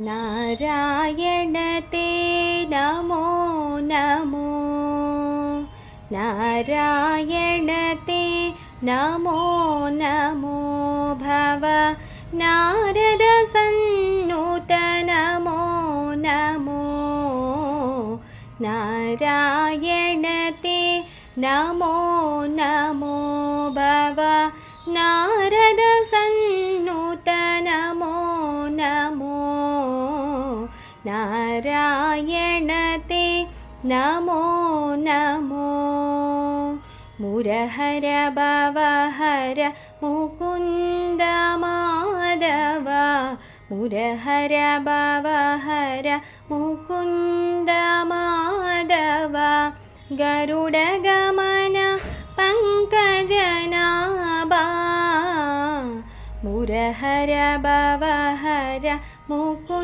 नारायण ते नमो नमो, नारायण ते नमो नमो, भव नारद सन्नुत नमो नमो, नारायण ते नमो नमो, भव नारद सन्नुत नमो नमो, नारायण ते नमो नमो। मुरहर भवहर मुकुन्द माधव, मुरहर भवहर मुकुन्द माधव, गरुडगमन पङ्कजनाभा, मुरहर भवहर मुकुन्द